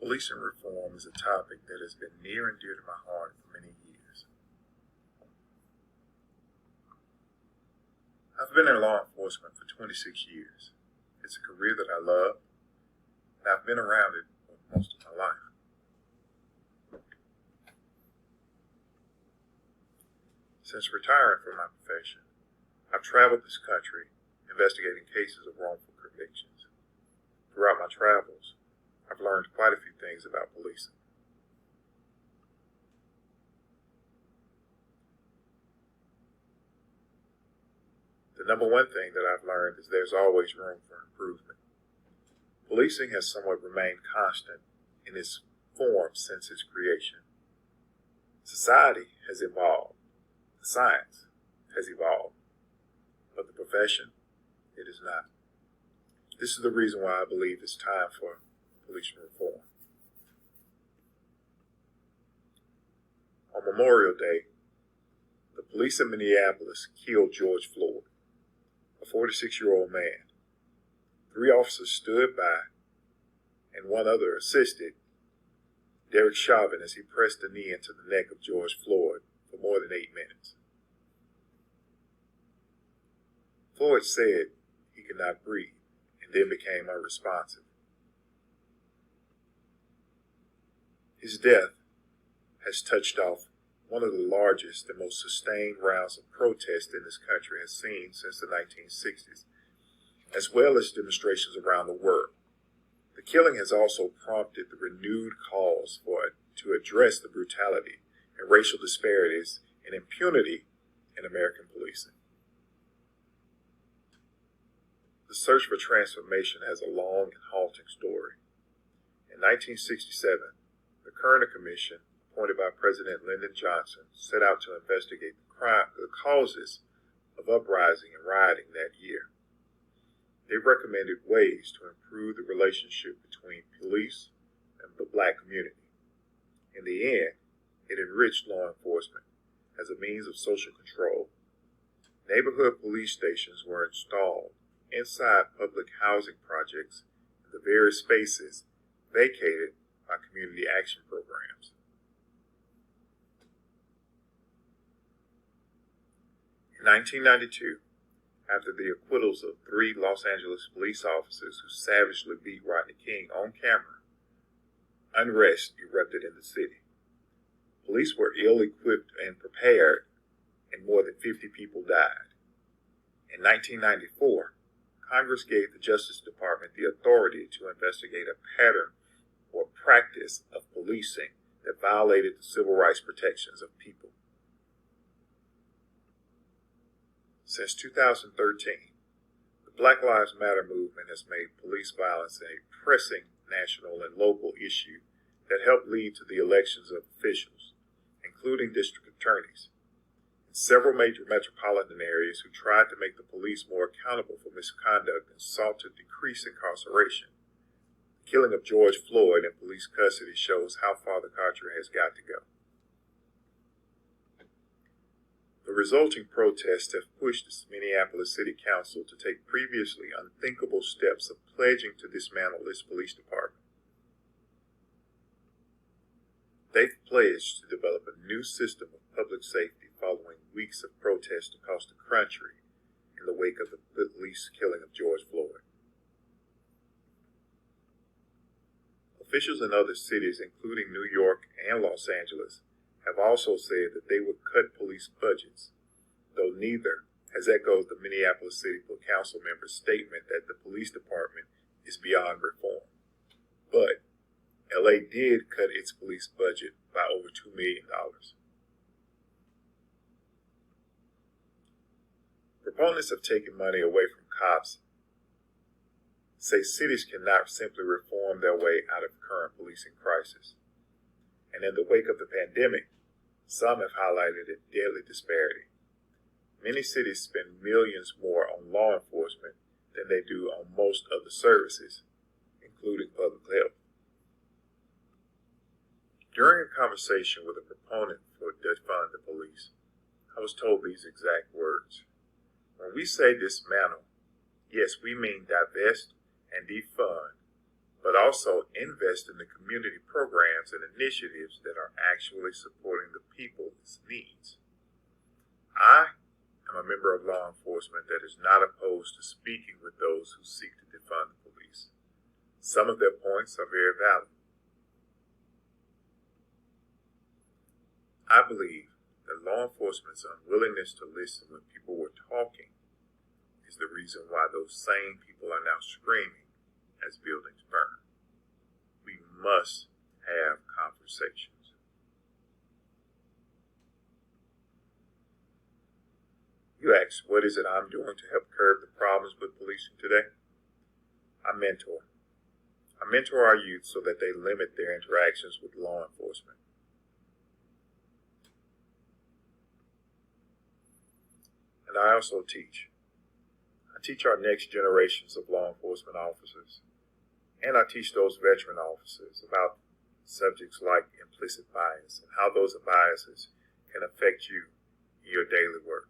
Policing reform is a topic that has been near and dear to my heart for many years. I've been in law enforcement for 26 years. It's a career that I love, and I've been around it for most of my life. Since retiring from my profession, I've traveled this country investigating cases of wrongful convictions. Throughout my travels, I've learned quite a few things about policing. The number one thing that I've learned is there's always room for improvement. Policing has somewhat remained constant in its form since its creation. Society has evolved. The science has evolved. But the profession, it is not. This is the reason why I believe it's time for police reform. On Memorial Day, the police in Minneapolis killed George Floyd, a 46-year-old man. 3 officers stood by, and one other assisted Derek Chauvin as he pressed a knee into the neck of George Floyd for more than 8 minutes. Floyd said he could not breathe and then became unresponsive. His death has touched off one of the largest and most sustained rounds of protest in this country has seen since the 1960s, as well as demonstrations around the world. The killing has also prompted the renewed calls to address the brutality and racial disparities and impunity in American policing. The search for transformation has a long and halting story. In 1967, the Kerner Commission, appointed by President Lyndon Johnson, set out to investigate the causes of uprising and rioting that year. They recommended ways to improve the relationship between police and the black community. In the end, it enriched law enforcement as a means of social control. Neighborhood police stations were installed inside public housing projects in the various spaces vacated by community action programs. In 1992, after the acquittals of 3 Los Angeles police officers who savagely beat Rodney King on camera, unrest erupted in the city. Police were ill-equipped and prepared, and more than 50 people died. In 1994, Congress gave the Justice Department the authority to investigate a pattern or practice of policing that violated the civil rights protections of people. Since 2013, the Black Lives Matter movement has made police violence a pressing national and local issue that helped lead to the elections of officials, including district attorneys, in several major metropolitan areas who tried to make the police more accountable for misconduct and sought to decrease incarceration. The killing of George Floyd in police custody shows how far the country has got to go. The resulting protests have pushed the Minneapolis City Council to take previously unthinkable steps of pledging to dismantle its police department. They've pledged to develop a new system of public safety following weeks of protests across the country in the wake of the police killing of George Floyd. Officials in other cities, including New York and Los Angeles, have also said that they would cut police budgets, though neither has echoed the Minneapolis City Council member's statement that the police department is beyond reform. But LA did cut its police budget by over $2 million. Proponents of taking money away from cops say cities cannot simply reform their way out of the current policing crisis. And in the wake of the pandemic, some have highlighted a deadly disparity. Many cities spend millions more on law enforcement than they do on most of the services, including public health. During a conversation with a proponent for defund the police, I was told these exact words. When we say dismantle, yes, we mean divest and defund but also invest in the community programs and initiatives that are actually supporting the people's needs. I am a member of law enforcement that is not opposed to speaking with those who seek to defund the police. Some of their points are very valid. I believe that law enforcement's unwillingness to listen when people were talking is the reason why those same people are now screaming as buildings burn. We must have conversations. You ask, what is it I'm doing to help curb the problems with policing today? I mentor. I mentor our youth so that they limit their interactions with law enforcement. And I also teach. I teach our next generations of law enforcement officers. And I teach those veteran officers about subjects like implicit bias and how those biases can affect you in your daily work.